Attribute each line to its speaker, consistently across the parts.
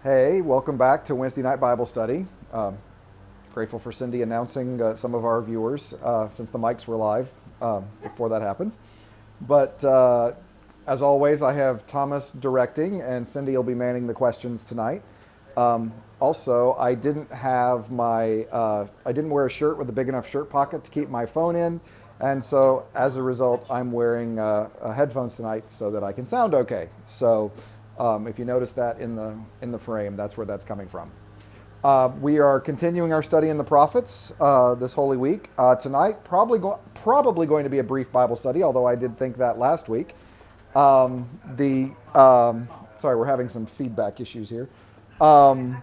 Speaker 1: Hey, welcome back to Wednesday Night Bible Study. Grateful for Cindy announcing some of our viewers since the mics were live before that happens. But as always, I have Thomas directing, and Cindy will be manning the questions tonight. Also, I didn't wear a shirt with a big enough shirt pocket to keep my phone in, and so as a result, I'm wearing headphones tonight so that I can sound okay. So. If you notice that in the frame, that's where that's coming from. We are continuing our study in the prophets this Holy Week. Tonight, probably going to be a brief Bible study, although I did think that last week. Sorry, we're having some feedback issues here. The,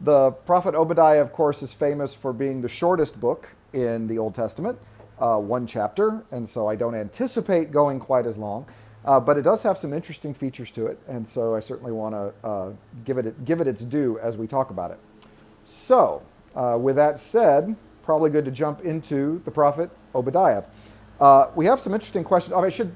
Speaker 1: the prophet Obadiah, of course, is famous for being the shortest book in the Old Testament, one chapter, and so I don't anticipate going quite as long. But it does have some interesting features to it, and so I certainly want to give it its due as we talk about it. So, with that said, probably good to jump into the prophet Obadiah. We have some interesting questions. A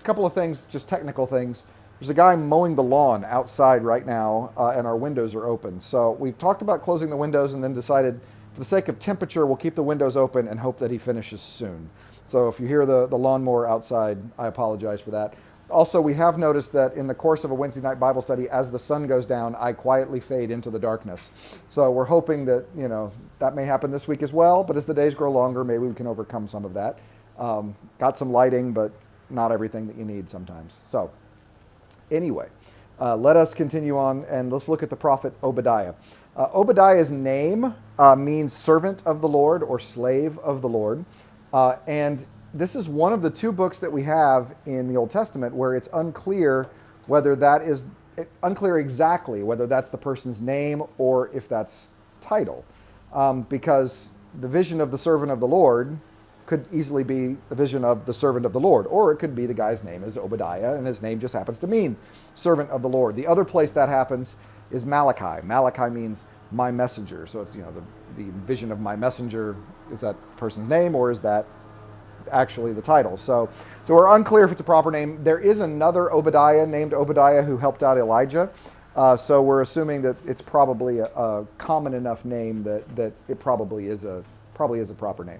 Speaker 1: couple of things, just technical things. There's a guy mowing the lawn outside right now, and our windows are open. So we've talked about closing the windows and then decided, for the sake of temperature, we'll keep the windows open and hope that he finishes soon. So if you hear the lawnmower outside, I apologize for that. Also, we have noticed that in the course of a Wednesday night Bible study, as the sun goes down, I quietly fade into the darkness. So we're hoping that, that may happen this week as well, but as the days grow longer, maybe we can overcome some of that. Got some lighting, but not everything that you need sometimes. So anyway, let us continue on and let's look at the prophet Obadiah. Obadiah's name means servant of the Lord or slave of the Lord. And this is one of the two books that we have in the Old Testament where it's unclear exactly whether that's the person's name or if that's title. Because the vision of the servant of the Lord could easily be the vision of the servant of the Lord, or it could be the guy's name is Obadiah and his name just happens to mean servant of the Lord. The other place that happens is Malachi. Malachi means my messenger. So it's, the vision of my messenger, is that person's name or is that actually the title? So we're unclear if it's a proper name. There is another Obadiah named Obadiah who helped out Elijah. So we're assuming that it's probably a common enough name that it probably is a proper name.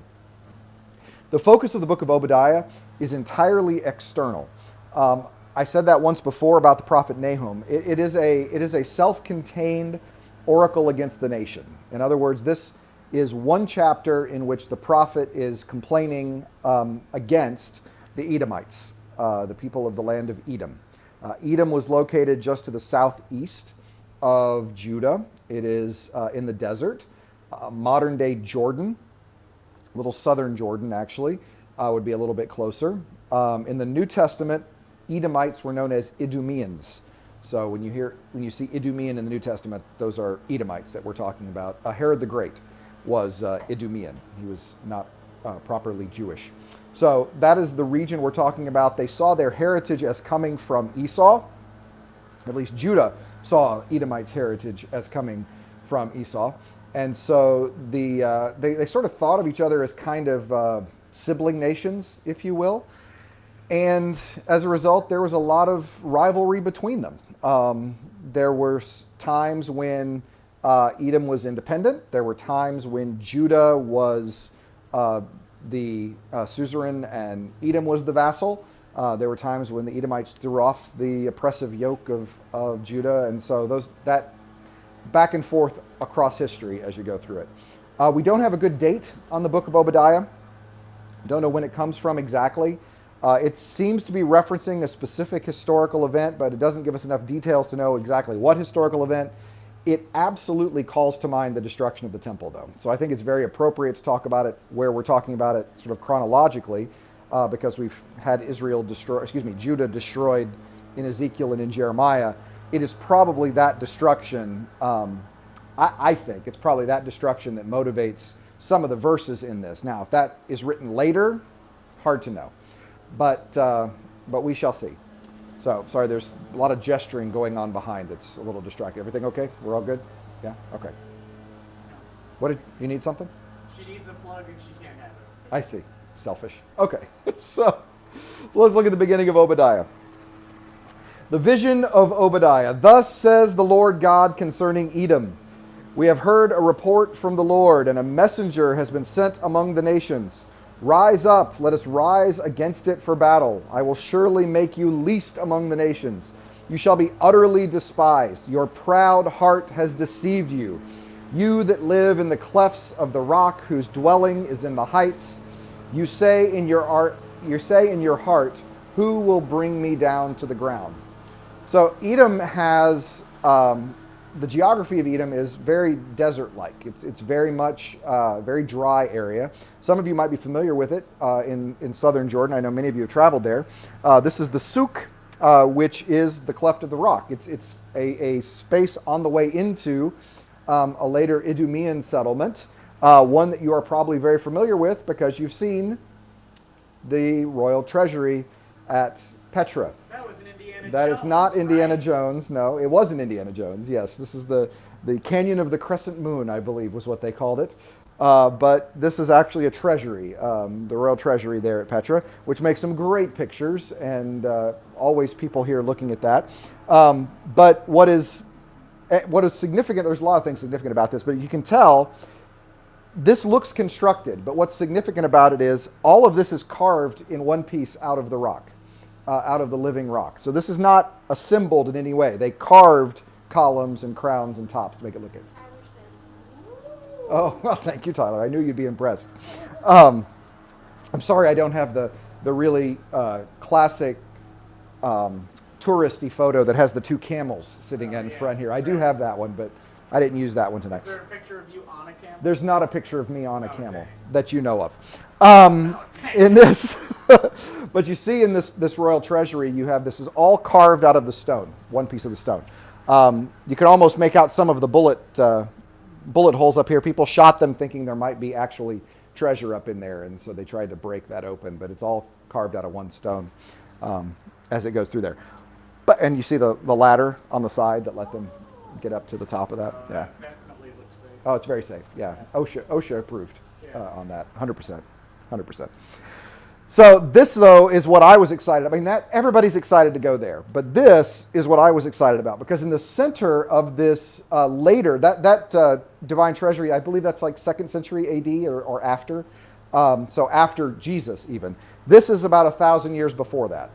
Speaker 1: The focus of the book of Obadiah is entirely external. I said that once before about the prophet Nahum. It is a self-contained oracle against the nation. In other words, this is one chapter in which the prophet is complaining against the Edomites, the people of the land of Edom. Edom was located just to the southeast of Judah. It is in the desert. Modern-day Jordan, a little southern Jordan actually, would be a little bit closer. In the New Testament, Edomites were known as Idumeans. So when you see Idumean in the New Testament, those are Edomites that we're talking about. Herod the Great was Idumean. He was not properly Jewish. So that is the region we're talking about. They saw their heritage as coming from Esau. At least Judah saw Edomites' heritage as coming from Esau. And so they sort of thought of each other as kind of sibling nations, if you will. And as a result, there was a lot of rivalry between them. There were times when Edom was independent. There were times when Judah was the suzerain and Edom was the vassal. There were times when the Edomites threw off the oppressive yoke of Judah. And so that back and forth across history as you go through it. We don't have a good date on the book of Obadiah. Don't know when it comes from exactly. It seems to be referencing a specific historical event, but it doesn't give us enough details to know exactly what historical event. It absolutely calls to mind the destruction of the temple, though. So I think it's very appropriate to talk about it where we're talking about it sort of chronologically, because we've had Judah destroyed in Ezekiel and in Jeremiah. It is probably that destruction, I think it's probably that destruction that motivates some of the verses in this. Now, if that is written later, hard to know. But we shall see. So, sorry, there's a lot of gesturing going on behind that's a little distracting. Everything okay? We're all good? Yeah? Okay. You need something?
Speaker 2: She needs a plug and she can't have it.
Speaker 1: I see. Selfish. Okay. So let's look at the beginning of Obadiah. The vision of Obadiah. Thus says the Lord God concerning Edom. We have heard a report from the Lord, and a messenger has been sent among the nations. Rise up, let us rise against it for battle. I will surely make you least among the nations. You shall be utterly despised. Your proud heart has deceived you. You that live in the clefts of the rock, whose dwelling is in the heights. You say in your heart, who will bring me down to the ground? So Edom has, the geography of Edom is very desert-like. It's very much very dry area. Some of you might be familiar with it in southern Jordan. I know many of you have traveled there. This is the Suk, which is the cleft of the rock. It's a space on the way into a later Idumean settlement, one that you are probably very familiar with because you've seen the royal treasury at Petra.
Speaker 2: That was an Indiana Jones.
Speaker 1: That is not Indiana
Speaker 2: right?
Speaker 1: Jones. No, it wasn't Indiana Jones. Yes, this is the Canyon of the Crescent Moon, I believe, was what they called it. But this is actually a treasury, the royal treasury there at Petra, which makes some great pictures, and always people here looking at that. But what is significant? There's a lot of things significant about this, but you can tell this looks constructed. But what's significant about it is all of this is carved in one piece out of the rock. Out of the living rock. So this is not assembled in any way. They carved columns and crowns and tops to make it look good. Oh, well, thank you, Tyler. I knew you'd be impressed. I'm sorry I don't have the really classic touristy photo that has the two camels sitting in front here. I do have that one, but I didn't use that one tonight.
Speaker 2: Is there a picture of you on a camel?
Speaker 1: There's not a picture of me on a camel that you know of. In this, but you see in this royal treasury, you have this is all carved out of the stone, one piece of the stone. You can almost make out some of the bullet holes up here. People shot them thinking there might be actually treasure up in there, and so they tried to break that open, but it's all carved out of one stone as it goes through there. And you see the ladder on the side that let them get up to the top of that. Yeah.
Speaker 2: Definitely looks safe.
Speaker 1: Oh, it's very safe. Yeah. OSHA approved on that. 100%. 100%. So this, though, is what I was excited. I mean, that everybody's excited to go there, but this is what I was excited about, because in the center of this later, that divine treasury, I believe that's like 2nd century AD or after, so after Jesus even. This is about 1,000 years before that.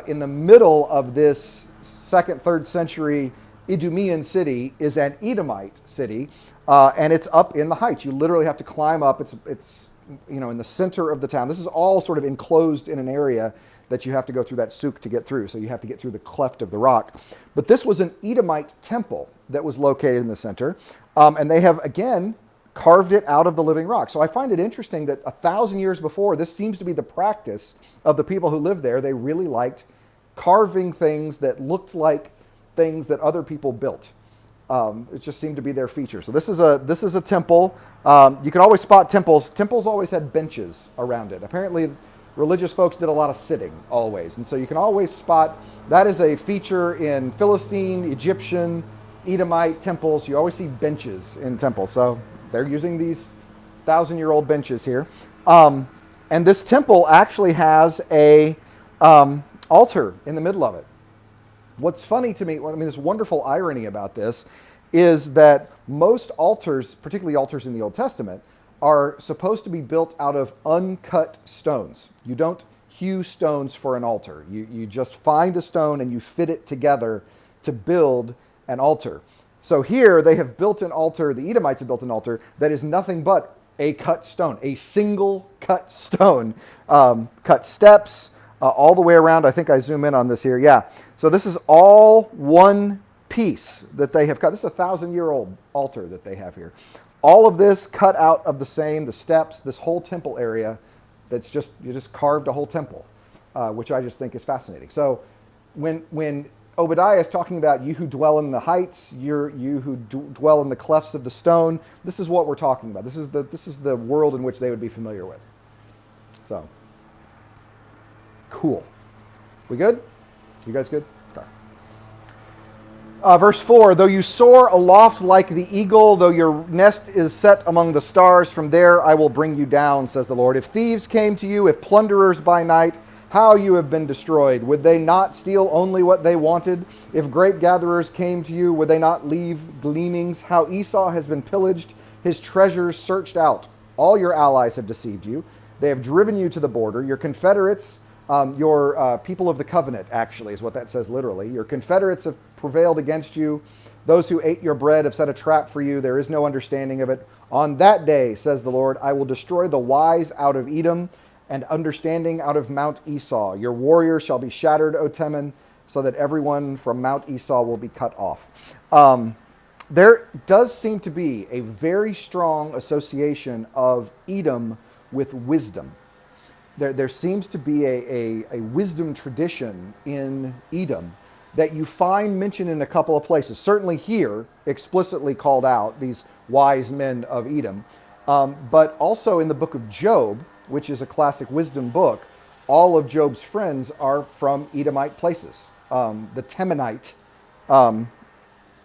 Speaker 1: In the middle of this 2nd, 3rd century Idumean city is an Edomite city, and it's up in the heights. You literally have to climb up. It's in the center of the town. This is all sort of enclosed in an area that you have to go through that souk to get through. So you have to get through the cleft of the rock. But this was an Edomite temple that was located in the center, and they have again carved it out of the living rock. So I find it interesting that 1,000 years before, this seems to be the practice of the people who lived there. They really liked carving things that looked like things that other people built. It just seemed to be their feature. So this is a temple. You can always spot temples. Temples always had benches around it. Apparently, religious folks did a lot of sitting always, and so you can always spot that is a feature in Philistine, Egyptian, Edomite temples. You always see benches in temples. So they're using these 1,000-year-old benches here, and this temple actually has a altar in the middle of it. What's funny to me, this wonderful irony about this is that most altars, particularly altars in the Old Testament, are supposed to be built out of uncut stones. You don't hew stones for an altar. You just find a stone and you fit it together to build an altar. So here they have built an altar, the Edomites have built an altar that is nothing but a cut stone, a single cut stone. Cut steps all the way around. I think I zoom in on this here. Yeah. So this is all one piece that they have cut. This is a 1,000-year-old altar that they have here. All of this cut out of the steps, this whole temple area, you just carved a whole temple, which I just think is fascinating. So when Obadiah is talking about you who dwell in the heights, you who dwell in the clefts of the stone, this is what we're talking about. This is the world in which they would be familiar with. So, cool. We good? You guys good? Okay. Verse 4, though you soar aloft like the eagle, though your nest is set among the stars, from there I will bring you down, says the Lord. If thieves came to you, if plunderers by night, How you have been destroyed! Would they not steal only what they wanted? If grape gatherers came to you, would they not leave gleanings? How Esau has been pillaged, his treasures searched out. All your allies have deceived you. They have driven you to the border. Your confederates, your people of the covenant, actually, is what that says literally. Your confederates have prevailed against you. Those who ate your bread have set a trap for you. There is no understanding of it. On that day, says the Lord, I will destroy the wise out of Edom and understanding out of Mount Esau. Your warriors shall be shattered, O Teman, so that everyone from Mount Esau will be cut off. There does seem to be a very strong association of Edom with wisdom. There seems to be a wisdom tradition in Edom that you find mentioned in a couple of places. Certainly here, explicitly called out, these wise men of Edom. But also in the book of Job, which is a classic wisdom book, all of Job's friends are from Edomite places. The Temanite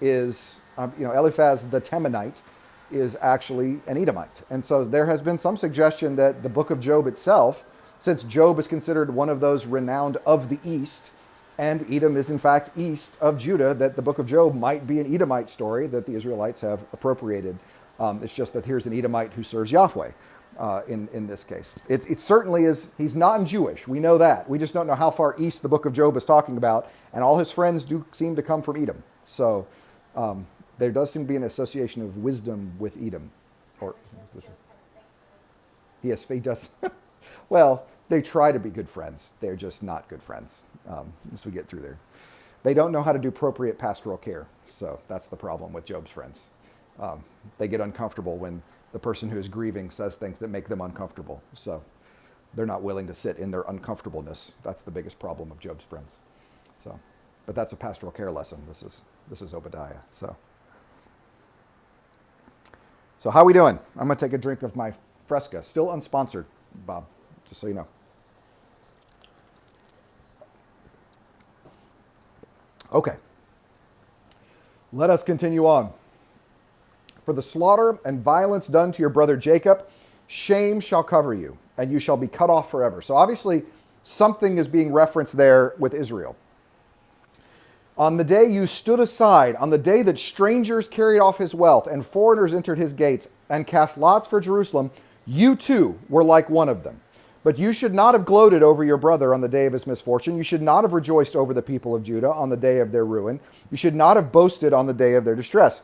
Speaker 1: is, Eliphaz the Temanite is actually an Edomite. And so there has been some suggestion that the book of Job itself, since Job is considered one of those renowned of the East, and Edom is in fact east of Judah, that the book of Job might be an Edomite story that the Israelites have appropriated. It's just that here's an Edomite who serves Yahweh in this case. It certainly is, he's non-Jewish. We know that. We just don't know how far east the book of Job is talking about, and all his friends do seem to come from Edom. So there does seem to be an association of wisdom with Edom. He does. Well, they try to be good friends. They're just not good friends as we get through there. They don't know how to do appropriate pastoral care. So that's the problem with Job's friends. They get uncomfortable when the person who is grieving says things that make them uncomfortable. So they're not willing to sit in their uncomfortableness. That's the biggest problem of Job's friends. So, but that's a pastoral care lesson. This is Obadiah. So how are we doing? I'm going to take a drink of my Fresca. Still unsponsored, Bob, just so you know. Okay. Let us continue on. For the slaughter and violence done to your brother Jacob, shame shall cover you, and you shall be cut off forever. So obviously, something is being referenced there with Israel. On the day you stood aside, on the day that strangers carried off his wealth and foreigners entered his gates and cast lots for Jerusalem, you too were like one of them. But you should not have gloated over your brother on the day of his misfortune. You should not have rejoiced over the people of Judah on the day of their ruin. You should not have boasted on the day of their distress.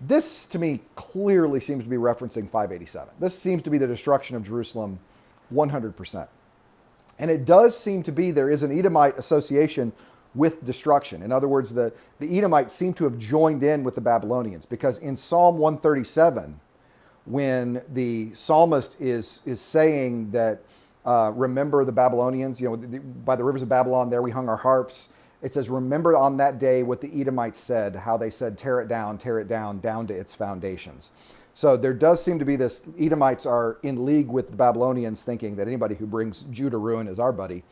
Speaker 1: This, to me, clearly seems to be referencing 587. This seems to be the destruction of Jerusalem 100%. And it does seem to be there is an Edomite association with destruction. In other words, the Edomites seem to have joined in with the Babylonians, because in Psalm 137, when the psalmist is saying that, remember the Babylonians, by the rivers of Babylon, there we hung our harps. It says, remember on that day what the Edomites said, how they said, tear it down to its foundations. So there does seem to be this, Edomites are in league with the Babylonians, thinking that anybody who brings Judah ruin is our buddy.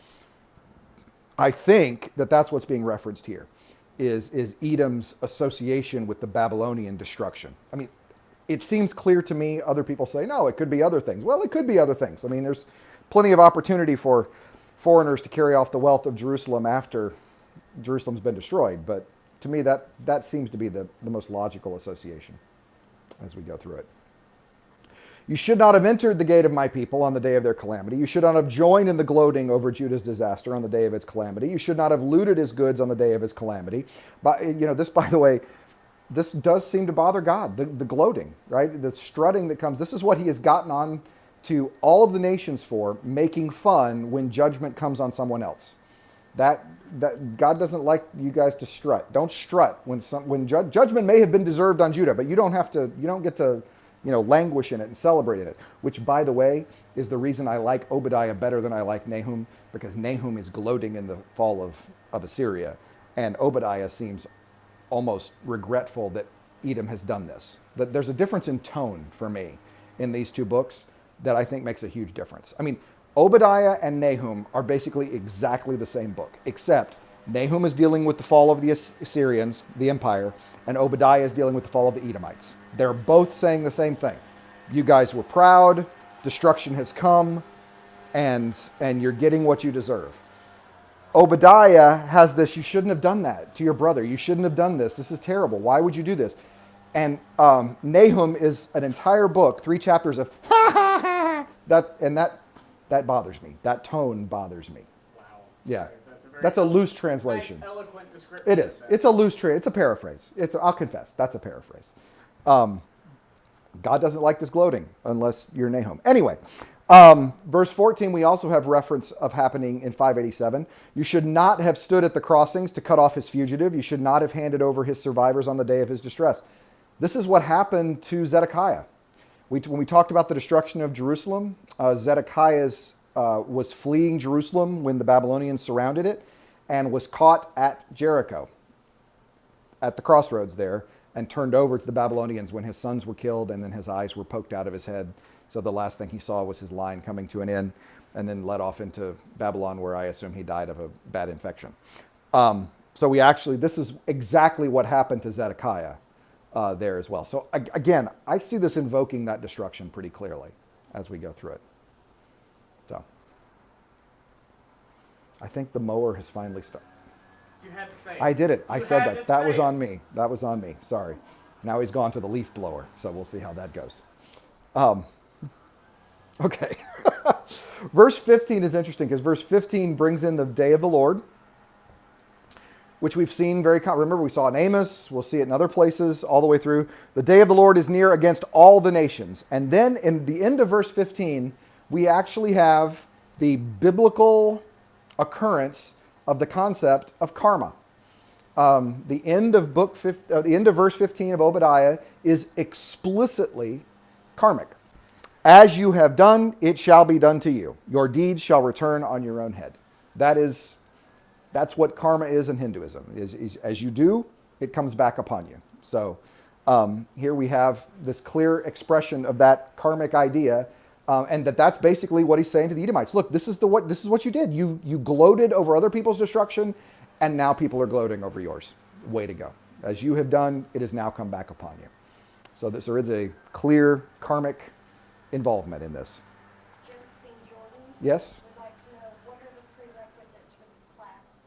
Speaker 1: I think that that's what's being referenced here, is Edom's association with the Babylonian destruction. I mean, it seems clear to me. Other people say, no, it could be other things. Well, it could be other things. I mean, there's plenty of opportunity for foreigners to carry off the wealth of Jerusalem after Jerusalem's been destroyed. But to me, that seems to be the most logical association as we go through it. You should not have entered the gate of my people on the day of their calamity. You should not have joined in the gloating over Judah's disaster on the day of its calamity. You should not have looted his goods on the day of his calamity. But, this, by the way, this does seem to bother God, the gloating, right? The strutting that comes. This is what he has gotten on to all of the nations for, making fun when judgment comes on someone else. That God doesn't like you guys to strut. Don't strut when judgment may have been deserved on Judah, but you don't get to languish in it and celebrate in it, which, by the way, is the reason I like Obadiah better than I like Nahum, because Nahum is gloating in the fall of Assyria, and Obadiah seems almost regretful that Edom has done this. That there's a difference in tone for me in these two books that I think makes a huge difference. I mean, Obadiah and Nahum are basically exactly the same book, except Nahum is dealing with the fall of the Assyrians, the empire, and Obadiah is dealing with the fall of the Edomites. They're both saying the same thing. You guys were proud, destruction has come, and you're getting what you deserve. Obadiah has this, you shouldn't have done that to your brother. You shouldn't have done this. This is terrible. Why would you do this? And Nahum is an entire book, 3 chapters of ha ha ha. That bothers me. That tone bothers me.
Speaker 2: Wow.
Speaker 1: Yeah.
Speaker 2: That's
Speaker 1: That's a loose translation.
Speaker 2: nice, eloquent description.
Speaker 1: It is.
Speaker 2: of that.
Speaker 1: It's a loose it's a paraphrase. I'll confess, that's a paraphrase. God doesn't like this gloating unless you're Nahum. Anyway, verse 14, we also have reference of happening in 587. You should not have stood at the crossings to cut off his fugitive. You should not have handed over his survivors on the day of his distress. This is what happened to Zedekiah. When we talked about the destruction of Jerusalem, Zedekiah was fleeing Jerusalem when the Babylonians surrounded it and was caught at Jericho, at the crossroads there, and turned over to the Babylonians when his sons were killed and then his eyes were poked out of his head. So the last thing he saw was his line coming to an end, and then led off into Babylon, where I assume he died of a bad infection. This is exactly what happened to Zedekiah there as well. So again, I see this invoking that destruction pretty clearly as we go through it. So I think the mower has finally started.
Speaker 2: You had to say it.
Speaker 1: I did it. I
Speaker 2: You
Speaker 1: said
Speaker 2: had
Speaker 1: that.
Speaker 2: to
Speaker 1: That
Speaker 2: say
Speaker 1: was
Speaker 2: it.
Speaker 1: on me. That was on me. Sorry. Now he's gone to the leaf blower, so we'll see how that goes. Okay. Verse 15 is interesting because verse 15 brings in the day of the Lord, which we've seen remember we saw in Amos, we'll see it in other places all the way through. The day of the Lord is near against all the nations. And then in the end of verse 15, we actually have the biblical occurrence of the concept of karma. The end of verse 15 of Obadiah is explicitly karmic. As you have done, it shall be done to you. Your deeds shall return on your own head. That's what karma is in Hinduism. Is as you do, it comes back upon you. So here we have this clear expression of that karmic idea, and that's basically what he's saying to the Edomites. Look, this is what you did. You gloated over other people's destruction, and now people are gloating over yours. Way to go. As you have done, it has now come back upon you. So there is a clear karmic involvement in this.
Speaker 3: Josephine Jordan
Speaker 1: Yes?
Speaker 3: would like to know, what are the prerequisites for this class?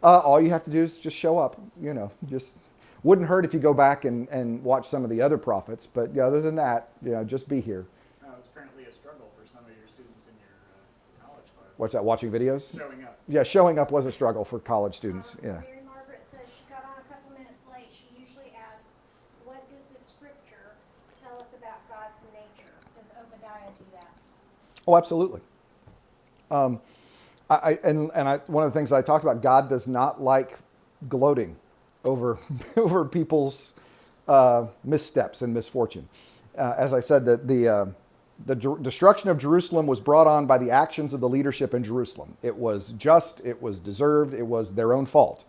Speaker 1: All you have to do is just show up. Just wouldn't hurt if you go back and watch some of the other prophets. But other than that, just be here.
Speaker 2: No, it's apparently a struggle for some of your students in your college class.
Speaker 1: What's that? Watching videos?
Speaker 2: Showing up.
Speaker 1: Yeah, showing up was a struggle for college students. Yeah.
Speaker 3: Mary Margaret says she got on a couple minutes late. She usually asks, what does the scripture tell us about God's nature? Does Obadiah do that?
Speaker 1: Oh, absolutely. One of the things I talked about, God does not like gloating over people's missteps and misfortune. As I said, the destruction of Jerusalem was brought on by the actions of the leadership in Jerusalem. It was just, it was deserved, it was their own fault.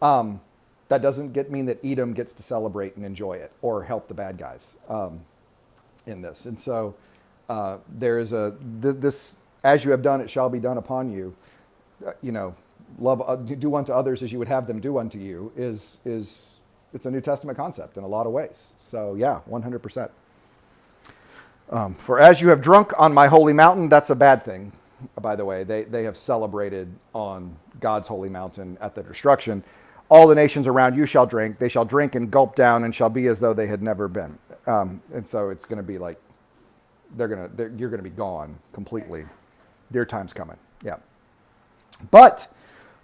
Speaker 1: That doesn't mean that Edom gets to celebrate and enjoy it or help the bad guys in this. And so there is this, as you have done, it shall be done upon you. Love, do unto others as you would have them do unto you is it's a New Testament concept in a lot of ways. So yeah, 100%. For as you have drunk on my holy mountain, that's a bad thing, by the way. They have celebrated on God's holy mountain at the destruction. All the nations around you shall drink. They shall drink and gulp down and shall be as though they had never been. And so it's going to be like, you're going to be gone completely. Their time's coming. Yeah. But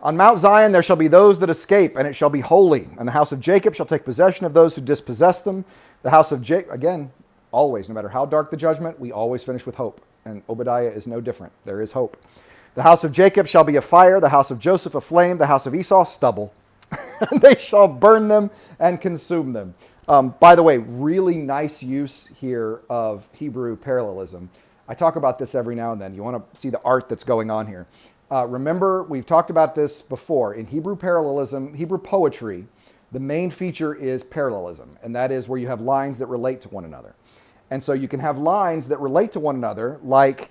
Speaker 1: on Mount Zion there shall be those that escape, and it shall be holy. And the house of Jacob shall take possession of those who dispossess them. The house of Jacob, again, always, no matter how dark the judgment, we always finish with hope. And Obadiah is no different. There is hope. The house of Jacob shall be a fire, the house of Joseph a flame, the house of Esau stubble. They shall burn them and consume them. By the way, really nice use here of Hebrew parallelism. I talk about this every now and then. You want to see the art that's going on here. Remember, we've talked about this before. In Hebrew parallelism, Hebrew poetry, the main feature is parallelism, and that is where you have lines that relate to one another. And so you can have lines that relate to one another, like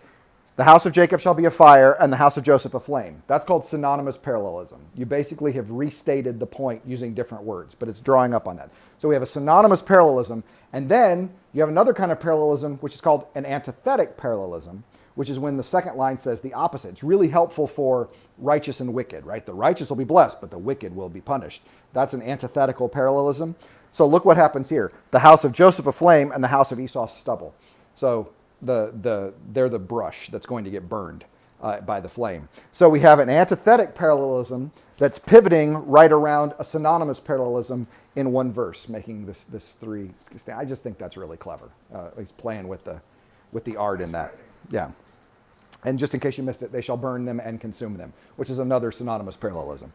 Speaker 1: the house of Jacob shall be a fire and the house of Joseph a flame. That's called synonymous parallelism. You basically have restated the point using different words, but it's drawing up on that. So we have a synonymous parallelism, and then you have another kind of parallelism, which is called an antithetic parallelism, which is when the second line says the opposite. It's really helpful for righteous and wicked, right? The righteous will be blessed, but the wicked will be punished. That's an antithetical parallelism. So look what happens here. The house of Joseph aflame and the house of Esau stubble. So they're the brush that's going to get burned by the flame. So we have an antithetic parallelism that's pivoting right around a synonymous parallelism in one verse, making this three. I just think that's really clever. He's playing with the art in that. Yeah. And just in case you missed it, they shall burn them and consume them, which is another synonymous parallelism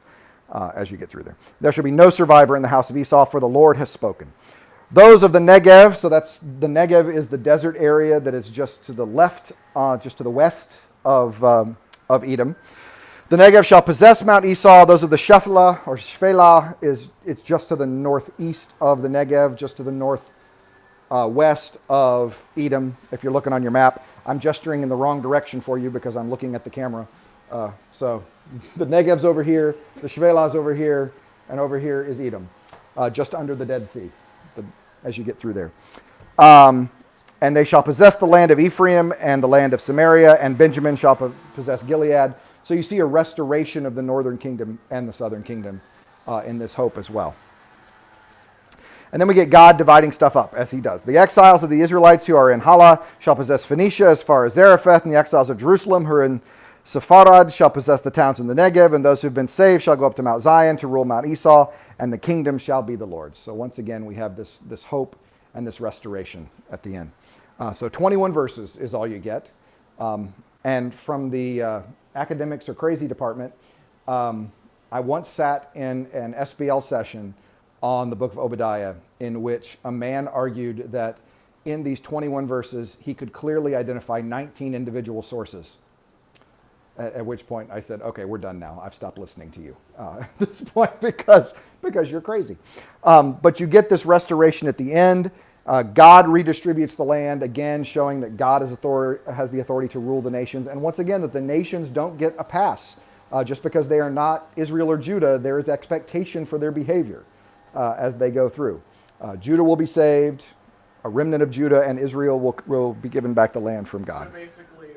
Speaker 1: as you get through there. There shall be no survivor in the house of Esau, for the Lord has spoken. Those of the Negev, so that's the Negev is the desert area that is just to the left, just to the west of Edom. The Negev shall possess Mount Esau. Those of the Shephelah or Shephelah it's just to the northeast of the Negev, just to the north west of Edom. If you're looking on your map, I'm gesturing in the wrong direction for you because I'm looking at the camera. So the Negev's over here, the Shephelah's over here, and over here is Edom, just under the Dead Sea, as you get through there. And they shall possess the land of Ephraim and the land of Samaria, and Benjamin shall possess Gilead. So you see a restoration of the northern kingdom and the southern kingdom in this hope as well. And then we get God dividing stuff up, as he does. The exiles of the Israelites who are in Hala shall possess Phoenicia as far as Zarephath, and the exiles of Jerusalem who are in Sepharad shall possess the towns in the Negev, and those who have been saved shall go up to Mount Zion to rule Mount Esau, and the kingdom shall be the Lord's. So once again, we have this hope and this restoration at the end. So 21 verses is all you get. And from the academics or crazy department, I once sat in an SBL session on the book of Obadiah, in which a man argued that in these 21 verses, he could clearly identify 19 individual sources. At which point I said, okay, we're done now. I've stopped listening to you at this point because you're crazy. But you get this restoration at the end. God redistributes the land, again, showing that God has the authority to rule the nations. And once again, that the nations don't get a pass. Just because they are not Israel or Judah, there is expectation for their behavior as they go through. Judah will be saved, a remnant of Judah, and Israel will be given back the land from God.
Speaker 2: So basically,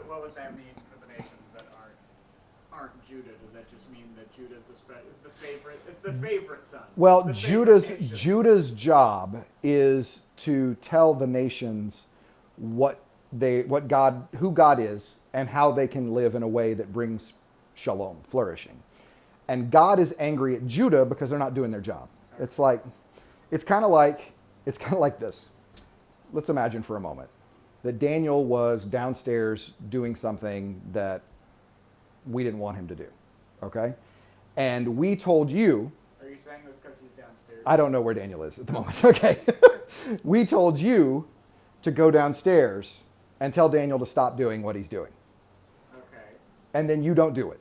Speaker 2: what would that mean for the nations that aren't Judah? Does that just mean that Judah is the favorite? It's the favorite son.
Speaker 1: Well,
Speaker 2: It's the favorite nation.
Speaker 1: Judah's job is to tell the nations who God is and how they can live in a way that brings shalom, flourishing. And God is angry at Judah because they're not doing their job. It's kind of like this. Let's imagine for a moment that Daniel was downstairs doing something that we didn't want him to do, okay? And we told you...
Speaker 2: Are you saying this because he's downstairs?
Speaker 1: I don't know where Daniel is at the moment, okay? We told you to go downstairs and tell Daniel to stop doing what he's doing.
Speaker 2: Okay.
Speaker 1: And then you don't do it.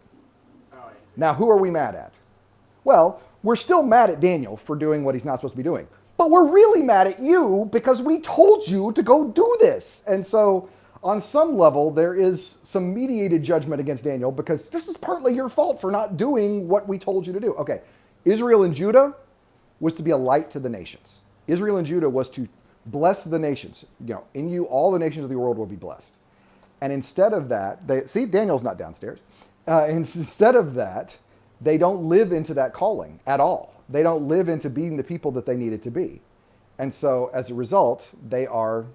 Speaker 2: Oh, I see.
Speaker 1: Now, who are we mad at? Well, we're still mad at Daniel for doing what he's not supposed to be doing. But we're really mad at you because we told you to go do this. And so, on some level, there is some mediated judgment against Daniel because this is partly your fault for not doing what we told you to do. Okay, Israel and Judah was to be a light to the nations. Israel and Judah was to bless the nations. In you, all the nations of the world will be blessed. And instead of that, Daniel's not downstairs. Instead of that, they don't live into that calling at all. They don't live into being the people that they needed to be. And so as a result, they are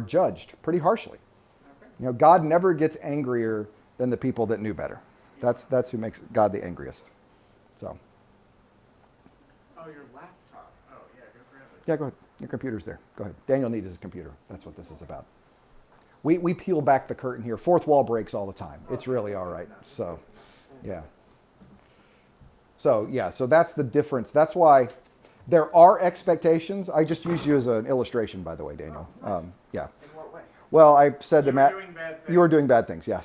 Speaker 1: judged pretty harshly. Okay. God never gets angrier than the people that knew better. That's who makes God the angriest. So.
Speaker 2: Oh, your laptop. Oh, yeah, go grab it.
Speaker 1: Yeah, go ahead. Your computer's there. Go ahead. Daniel needs his computer. That's what this is about. We peel back the curtain here. Fourth wall breaks all the time. It's really all right. So, yeah. So that's the difference. That's why there are expectations. I just used you as an illustration, by the way, Daniel. Yeah.
Speaker 2: In what way?
Speaker 1: Well, I said to Matt,
Speaker 2: You were doing bad things.
Speaker 1: you were doing bad things. Yeah.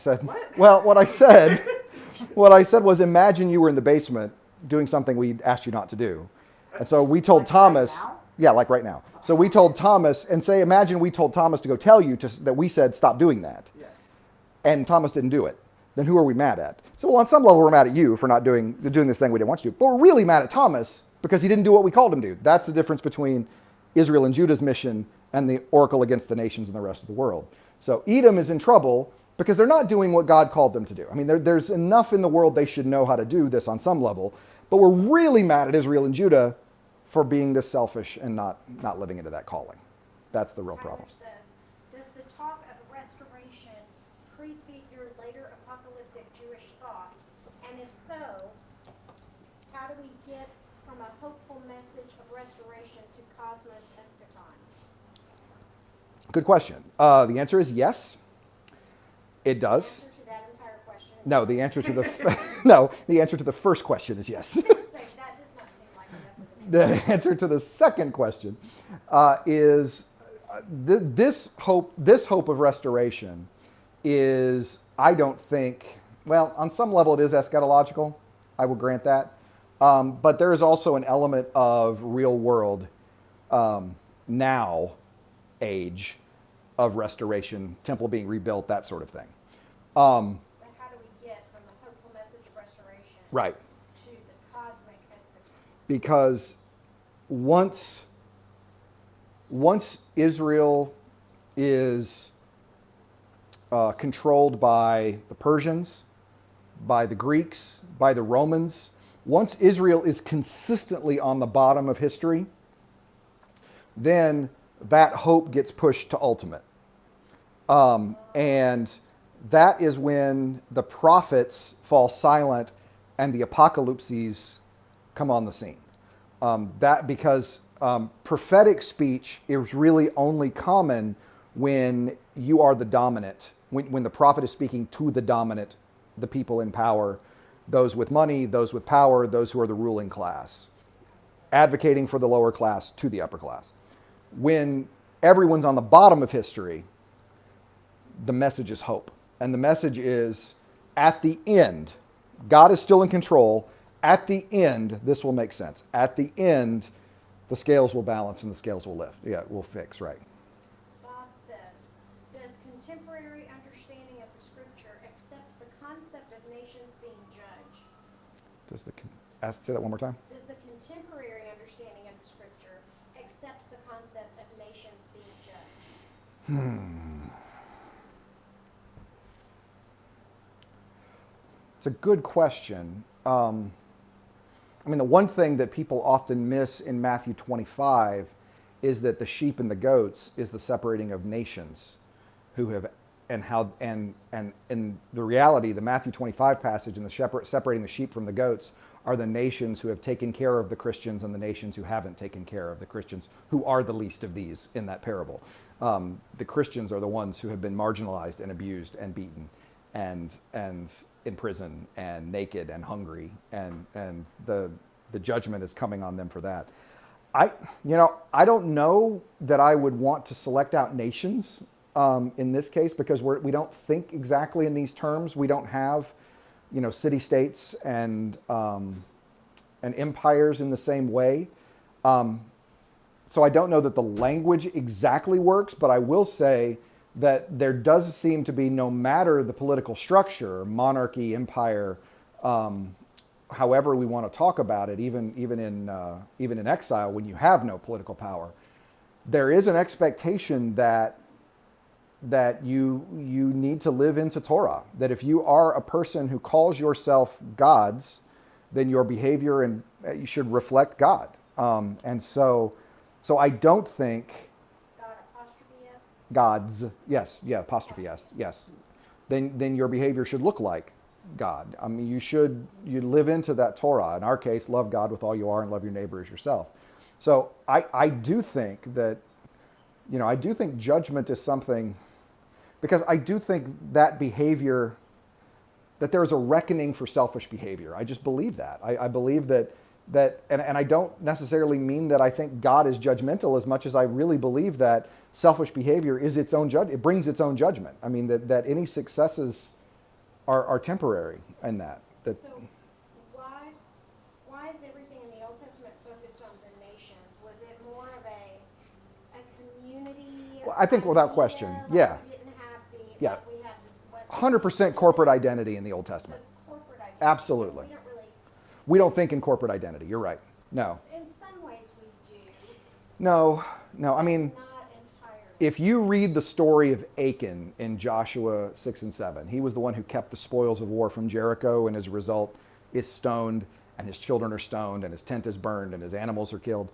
Speaker 1: Well, what I said was, imagine you were in the basement doing something we asked you not to do, and so we told Thomas. Yeah, like right now. So we told Thomas, imagine we told Thomas to go tell you that we said stop doing that,
Speaker 2: Yes.
Speaker 1: and Thomas didn't do it. Then who are we mad at? So, well, on some level, we're mad at you for not doing this thing we didn't want you to do. But we're really mad at Thomas because he didn't do what we called him to do. That's the difference between Israel and Judah's mission and the oracle against the nations and the rest of the world. So Edom is in trouble because they're not doing what God called them to do. I mean, there's enough in the world they should know how to do this on some level, but we're really mad at Israel and Judah for being this selfish and not living into that calling. That's the real problem.
Speaker 3: Tyler says, does the talk of restoration prefigure later apocalyptic Jewish thought? And if so, how do we get from a hopeful message of restoration to cosmos eschaton?
Speaker 1: Good question. The answer is yes. It does.
Speaker 3: Answer to that entire question.
Speaker 1: No, the answer to the answer to the first question is yes.
Speaker 3: Say, that does not seem like enough.
Speaker 1: The answer to the second question is this hope of restoration is, I don't think, well, on some level it is eschatological. I will grant that. But there is also an element of real world now age of restoration, temple being rebuilt, that sort of thing.
Speaker 3: But how do we get from the hopeful message of restoration
Speaker 1: Right.
Speaker 3: to the cosmic eschaton?
Speaker 1: Because once Israel is controlled by the Persians, by the Greeks, by the Romans, once Israel is consistently on the bottom of history, then that hope gets pushed to ultimate. And that is when the prophets fall silent and the apocalypses come on the scene. Because prophetic speech is really only common when you are the dominant, when the prophet is speaking to the dominant, the people in power, those with money, those with power, those who are the ruling class, advocating for the lower class to the upper class. When everyone's on the bottom of history, the message is hope. And the message is, at the end, God is still in control. At the end, this will make sense. At the end, the scales will balance and the scales will lift. Yeah, will fix, right.
Speaker 3: Bob says, does contemporary understanding of the scripture accept the concept of nations being judged?
Speaker 1: Say that one more time.
Speaker 3: Does the contemporary understanding of the scripture accept the concept of nations being judged?
Speaker 1: It's a good question. I mean, the one thing that people often miss in Matthew 25 is that the sheep and the goats is the separating of nations who have, and how, and in the reality, the Matthew 25 passage and the separating the sheep from the goats are the nations who have taken care of the Christians and the nations who haven't taken care of the Christians, who are the least of these in that parable. The Christians are the ones who have been marginalized and abused and beaten and in prison and naked and hungry, and the judgment is coming on them for that. I don't know that I would want to select out nations in this case, because we don't think exactly in these terms. We don't have, city-states and empires in the same way. So I don't know that the language exactly works, but I will say that there does seem to be, no matter the political structure, monarchy, empire, however we want to talk about it, even in exile, when you have no political power, there is an expectation that you need to live into Torah. That if you are a person who calls yourself God's, then your behavior and you should reflect God. And so I don't think
Speaker 3: God apostrophe S?
Speaker 1: God's, yes, yeah, apostrophe S, yes. Then your behavior should look like God. I mean, you live into that Torah. In our case, love God with all you are and love your neighbor as yourself. So I do think that, I do think judgment is something, because I do think that behavior, that there is a reckoning for selfish behavior. I just believe that. I believe that, and I don't necessarily mean that I think God is judgmental as much as I really believe that selfish behavior is its own it brings its own judgment. I mean, that any successes are temporary in that.
Speaker 3: So why is everything in the Old Testament focused on the nations? Was it more of a community?
Speaker 1: Well, I think without question, yeah.
Speaker 3: We didn't have
Speaker 1: Yeah.
Speaker 3: like we have this Western
Speaker 1: 100% corporate identity in the Old
Speaker 3: So
Speaker 1: Testament.
Speaker 3: it's corporate identity.
Speaker 1: Absolutely.
Speaker 3: We don't really.
Speaker 1: We don't think in corporate identity. You're right. No.
Speaker 3: In some ways we do.
Speaker 1: No. I mean,
Speaker 3: Not
Speaker 1: if you read the story of Achan in Joshua 6 and 7, he was the one who kept the spoils of war from Jericho, and as a result is stoned, and his children are stoned, and his tent is burned, and his animals are killed.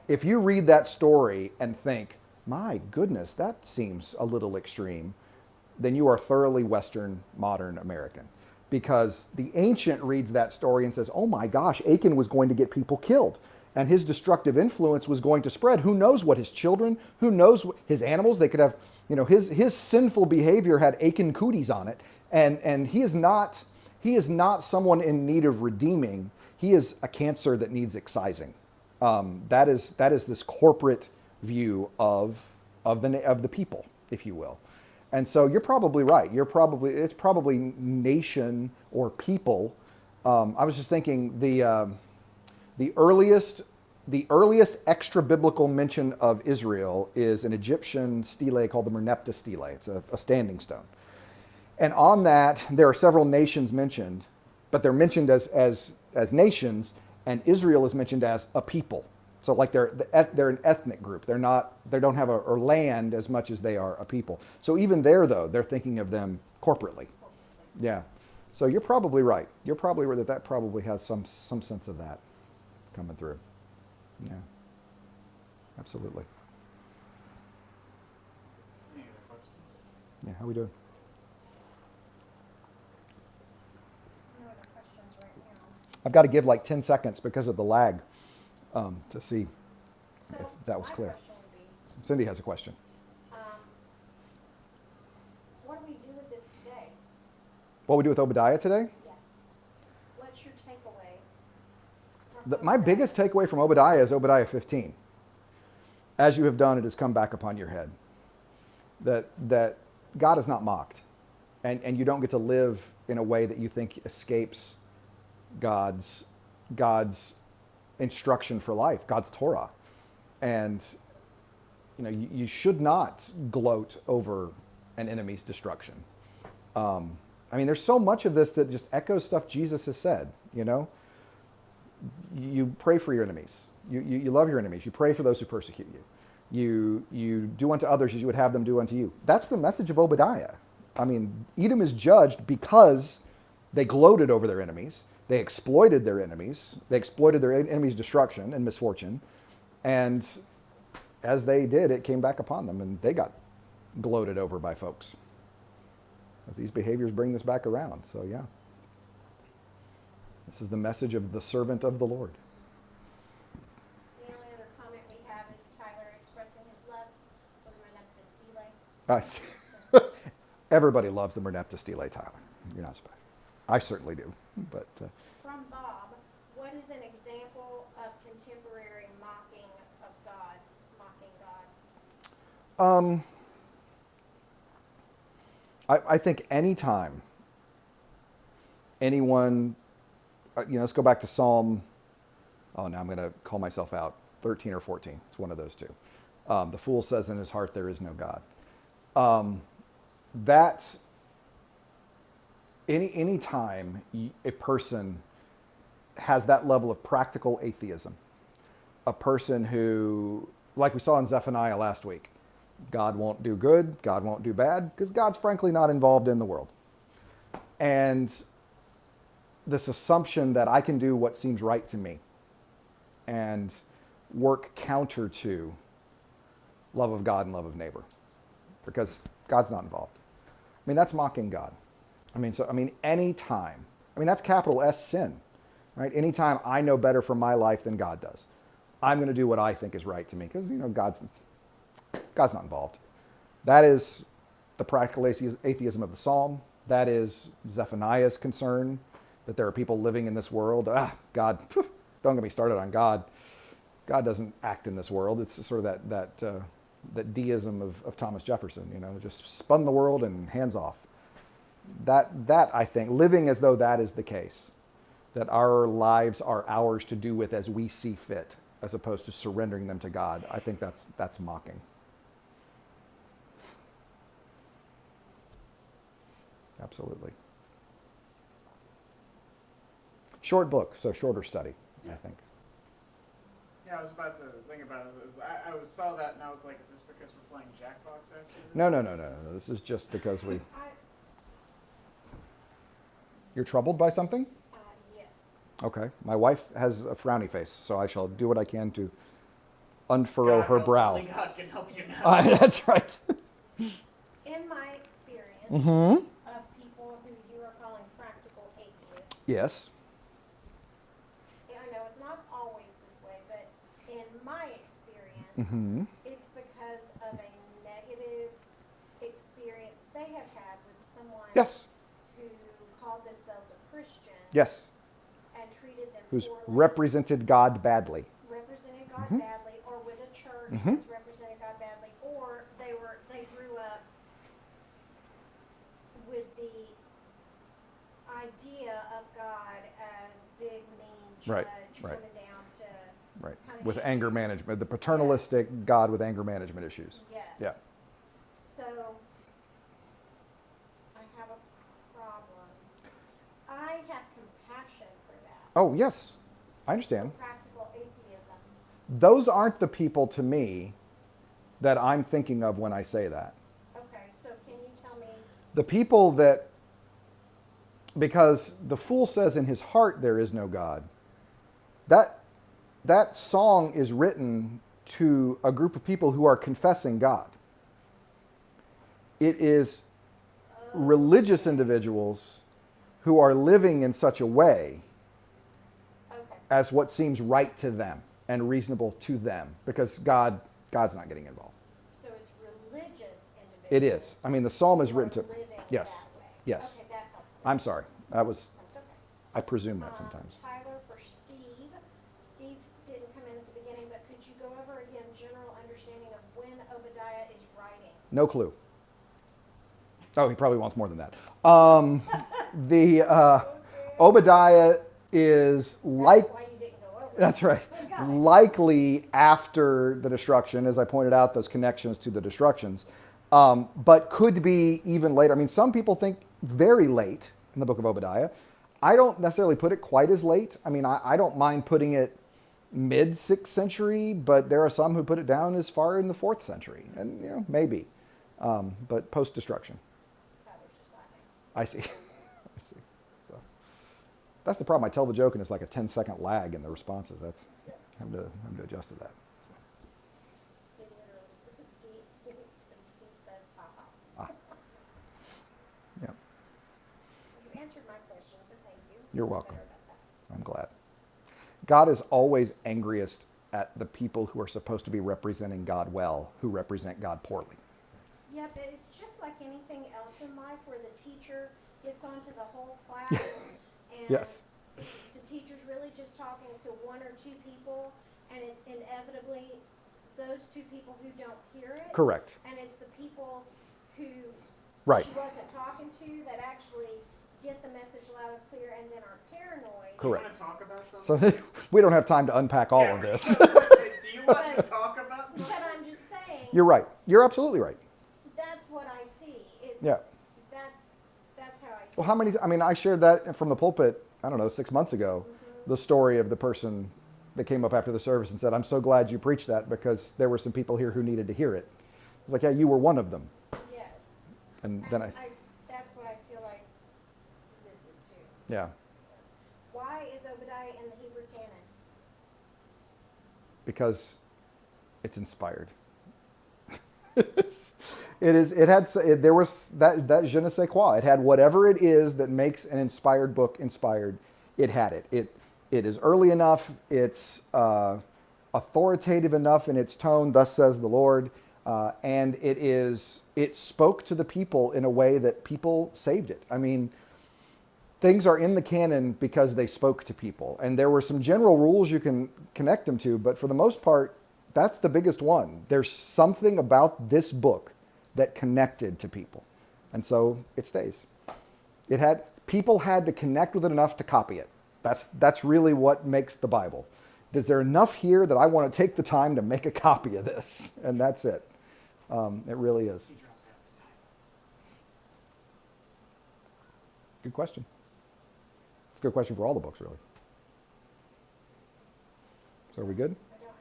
Speaker 1: If you read that story and think, my goodness, that seems a little extreme, then you are thoroughly Western modern American. Because the ancient reads that story and says, oh my gosh, Achan was going to get people killed. And his destructive influence was going to spread. Who knows what his children, who knows what his animals, they could have, his sinful behavior had Achan cooties on it. And he is not someone in need of redeeming. He is a cancer that needs excising. That is this corporate view of the people, if you will. And so you're probably right. It's probably nation or people. I was just thinking the earliest extra biblical mention of Israel is an Egyptian stele called the Merneptah stele. It's a standing stone. And on that, there are several nations mentioned, but they're mentioned as nations, and Israel is mentioned as a people. So like they're an ethnic group. They don't have a land as much as they are a people. So even there, though, they're thinking of them corporately. Yeah. So you're probably right. You're probably right that probably has some sense of that coming through. Yeah. Absolutely.
Speaker 2: Any other questions?
Speaker 1: Yeah. How we doing?
Speaker 3: No other questions right now.
Speaker 1: I've got to give like 10 seconds because of the lag to see
Speaker 3: So
Speaker 1: if that was
Speaker 3: my
Speaker 1: clear.
Speaker 3: question would be,
Speaker 1: Cindy has a question.
Speaker 3: what do we do with this today?
Speaker 1: What we do with Obadiah today?
Speaker 3: Yeah. What's your takeaway from
Speaker 1: My
Speaker 3: Obadiah?
Speaker 1: biggest takeaway from Obadiah is Obadiah 15. As you have done, it has come back upon your head. That God is not mocked. And you don't get to live in a way that you think escapes God's instruction for life, God's Torah. And you should not gloat over an enemy's destruction. There's so much of this that just echoes stuff Jesus has said. You pray for your enemies. You love your enemies. You pray for those who persecute you. You do unto others as you would have them do unto you. That's the message of Obadiah. Edom is judged because they gloated over their enemies. They exploited their enemies. They exploited their enemies' destruction and misfortune. And as they did, it came back upon them, and they got gloated over by folks. As these behaviors bring this back around. So, yeah. This is the message of the servant of the Lord.
Speaker 3: The only other comment we have is Tyler expressing his love for the Merneptah stele.
Speaker 1: Everybody loves the Merneptah stele, Tyler. You're not surprised. I certainly do. But
Speaker 3: From Bob, what is an example of contemporary mocking of God, mocking God?
Speaker 1: I think anytime anyone, let's go back to Psalm, now I'm going to call myself out, 13 or 14. It's one of those two. The fool says in his heart, there is no God. That's any time a person has that level of practical atheism, a person who, like we saw in Zephaniah last week, God won't do good, God won't do bad, because God's frankly not involved in the world. And this assumption that I can do what seems right to me and work counter to love of God and love of neighbor, because God's not involved. That's mocking God. Anytime. That's capital S sin, right? Anytime I know better for my life than God does, I'm going to do what I think is right to me, because God's not involved. That is the practical atheism of the psalm. That is Zephaniah's concern that there are people living in this world. God, don't get me started on God. God doesn't act in this world. It's sort of that deism of Thomas Jefferson, just spun the world and hands off. That I think, living as though that is the case, that our lives are ours to do with as we see fit, as opposed to surrendering them to God, I think that's mocking. Absolutely. Short book, so shorter study, I think.
Speaker 2: Yeah, I was about to think about it. Saw that and I was like, is this because we're playing Jackbox after this?
Speaker 1: No. This is just because you're troubled by something?
Speaker 3: Yes.
Speaker 1: Okay. My wife has a frowny face, so I shall do what I can to unfurrow her
Speaker 2: help,
Speaker 1: brow.
Speaker 2: Only God can help you now.
Speaker 1: That's right.
Speaker 3: In my experience
Speaker 1: Mm-hmm.
Speaker 3: of people who you are calling practical atheists,
Speaker 1: Yes.
Speaker 3: I know it's not always this way, but in my experience,
Speaker 1: Mm-hmm.
Speaker 3: it's because of a negative experience they have had with someone
Speaker 1: Yes.
Speaker 3: who called themselves a Christian
Speaker 1: Yes.
Speaker 3: and treated them
Speaker 1: Who's
Speaker 3: poorly,
Speaker 1: represented God badly.
Speaker 3: represented God
Speaker 1: Mhm.
Speaker 3: badly, or with a church
Speaker 1: Mhm.
Speaker 3: that's represented God badly, or they grew up with the idea of God as big, mean judge
Speaker 1: Right.
Speaker 3: coming down to
Speaker 1: Right.
Speaker 3: punish
Speaker 1: With
Speaker 3: you.
Speaker 1: anger management, the paternalistic
Speaker 3: Yes.
Speaker 1: God with anger management issues.
Speaker 3: Yes.
Speaker 1: Yeah.
Speaker 3: So I have a problem. I have compassion for that.
Speaker 1: Oh, yes. I
Speaker 3: For
Speaker 1: understand.
Speaker 3: practical atheism.
Speaker 1: Those aren't the people to me that I'm thinking of when I say that.
Speaker 3: Okay, so can you tell me?
Speaker 1: The people that, because the fool says in his heart there is no God, that song is written to a group of people who are confessing God. It is religious individuals who are living in such a way
Speaker 3: Okay.
Speaker 1: as what seems right to them and reasonable to them, because God's not getting involved.
Speaker 3: So it's religious individuals.
Speaker 1: It is. I mean, the psalm is
Speaker 3: who are
Speaker 1: written to.
Speaker 3: living
Speaker 1: Yes.
Speaker 3: that way.
Speaker 1: Yes.
Speaker 3: Okay, that helps me.
Speaker 1: I'm sorry. That's
Speaker 3: okay.
Speaker 1: I presume that sometimes.
Speaker 3: Tyler, for Steve. Steve didn't come in at the beginning, but could you go over again general understanding of when Obadiah is writing?
Speaker 1: No clue. Oh, he probably wants more than that. The Obadiah is like.
Speaker 3: That's why you didn't go over.
Speaker 1: That's right.
Speaker 3: Got it.
Speaker 1: Likely after the destruction, as I pointed out, those connections to the destructions, but could be even later. I mean, some people think very late in the book of Obadiah. I don't necessarily put it quite as late. I mean, I don't mind putting it mid 6th century, but there are some who put it down as far in the 4th century, and maybe, but post destruction.
Speaker 3: Tyler's just laughing.
Speaker 1: I see. I see. So, that's the problem. I tell the joke and it's like a 10-second lag in the responses. That's I'm to adjust to that. So,
Speaker 3: He literally says Steve says, ha ha.
Speaker 1: yeah,
Speaker 3: You answered my question, so thank you.
Speaker 1: You're
Speaker 3: Feel
Speaker 1: welcome.
Speaker 3: better about that.
Speaker 1: I'm glad. God is always angriest at the people who are supposed to be representing God well, who represent God poorly.
Speaker 3: Yeah, but it's just like anything else in life where the teacher gets onto the whole class and
Speaker 1: Yes.
Speaker 3: the teacher's really just talking to one or two people, and it's inevitably those two people who don't hear it.
Speaker 1: Correct.
Speaker 3: And it's the people who
Speaker 1: Right.
Speaker 3: she wasn't talking to that actually get the message loud and clear and then are paranoid.
Speaker 1: Correct.
Speaker 2: Do you want to talk about something?
Speaker 1: So we don't have time to unpack all of this.
Speaker 2: Do you want to talk about something?
Speaker 3: But I'm just saying,
Speaker 1: You're right. You're absolutely right.
Speaker 3: that's what I see. It's,
Speaker 1: Yeah.
Speaker 3: That's how I.
Speaker 1: Well, how many? I mean, I shared that from the pulpit. I don't know, 6 months ago. The story of the person that came up after the service and said, "I'm so glad you preached that because there were some people here who needed to hear it." I was like, "Yeah, you were one of them."
Speaker 3: Yes.
Speaker 1: And then I,
Speaker 3: That's what I feel like this is too.
Speaker 1: yeah,
Speaker 3: Why is Obadiah in the Hebrew canon?
Speaker 1: because it's inspired. There was that je ne sais quoi. It had whatever it is that makes an inspired book inspired. It had it. It is early enough. It's authoritative enough in its tone. Thus says the Lord, and it spoke to the people in a way that people saved it. I mean, things are in the canon because they spoke to people, and there were some general rules you can connect them to, but for the most part, that's the biggest one. There's something about this book that connected to people, and so it stays. People had to connect with it enough to copy it. That's really what makes the Bible. Is there enough here that I want to take the time to make a copy of this? And that's it. It really is. Good question. It's a good question for all the books, really. So are we good?
Speaker 3: I don't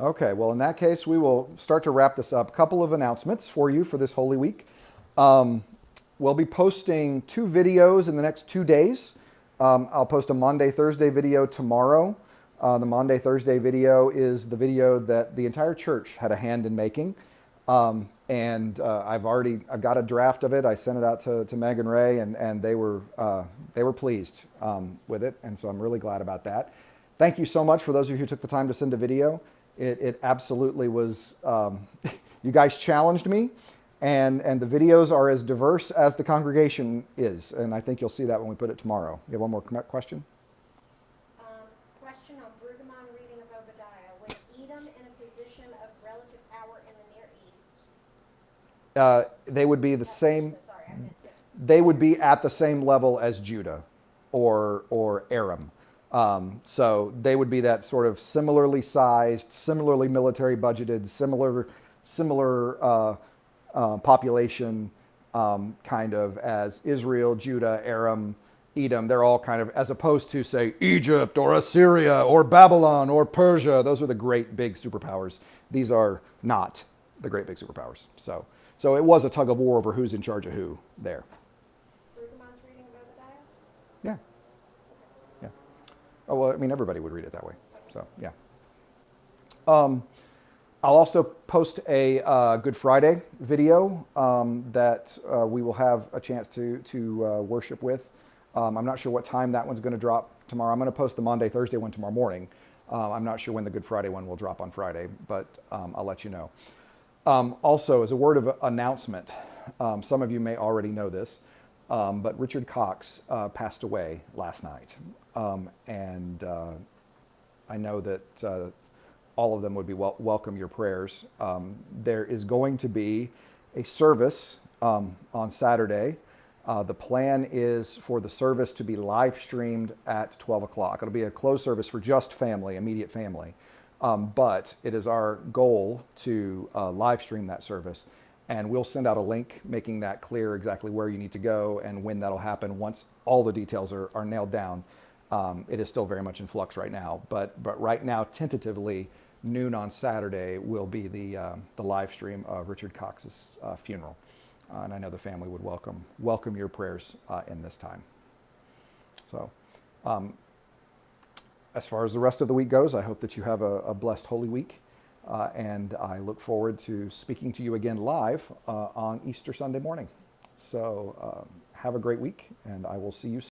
Speaker 1: Okay, well, in that case, we will start to wrap this up. A couple of announcements for you for this Holy Week. We'll be posting 2 videos in the next 2 days. I'll post a Monday, Thursday video tomorrow. The Monday, Thursday video is the video that the entire church had a hand in making. I've got a draft of it. I sent it out to Meg and Ray, and they were pleased with it, and so I'm really glad about that. Thank you so much for those of you who took the time to send a video. It absolutely was. You guys challenged me, and the videos are as diverse as the congregation is, and I think you'll see that when we put it tomorrow. You have one more question?
Speaker 3: Question on Brueggemann reading of Obadiah. Was Edom in a position of relative power in the Near East?
Speaker 1: They would be the same.
Speaker 3: Sorry, I meant that.
Speaker 1: They would be at the same level as Judah or Aram. So they would be that sort of similarly sized, similarly military budgeted, similar population kind of as Israel, Judah, Aram, Edom. They're all kind of, as opposed to, say, Egypt or Assyria or Babylon or Persia. Those are the great big superpowers. These are not the great big superpowers. So it was a tug of war over who's in charge of who there.
Speaker 3: Brueggemann's reading of Obadiah?
Speaker 1: Yeah. Yeah. Oh, well, I mean, everybody would read it that way. So, yeah. I'll also post a Good Friday video that we will have a chance to worship with. I'm not sure what time that one's going to drop tomorrow. I'm going to post the Monday, Thursday one tomorrow morning. I'm not sure when the Good Friday one will drop on Friday, but I'll let you know. Also, as a word of announcement, some of you may already know this, but Richard Cox passed away last night. And I know that all of them would be welcome your prayers. There is going to be a service on Saturday. The plan is for the service to be live streamed at 12 o'clock. It'll be a closed service for just family, immediate family. But it is our goal to live stream that service. And we'll send out a link making that clear exactly where you need to go and when that'll happen once all the details are nailed down. It is still very much in flux right now. But right now, tentatively, noon on Saturday will be the live stream of Richard Cox's funeral. And I know the family would welcome your prayers in this time. So as far as the rest of the week goes, I hope that you have a blessed Holy Week. And I look forward to speaking to you again live on Easter Sunday morning. So have a great week, and I will see you soon.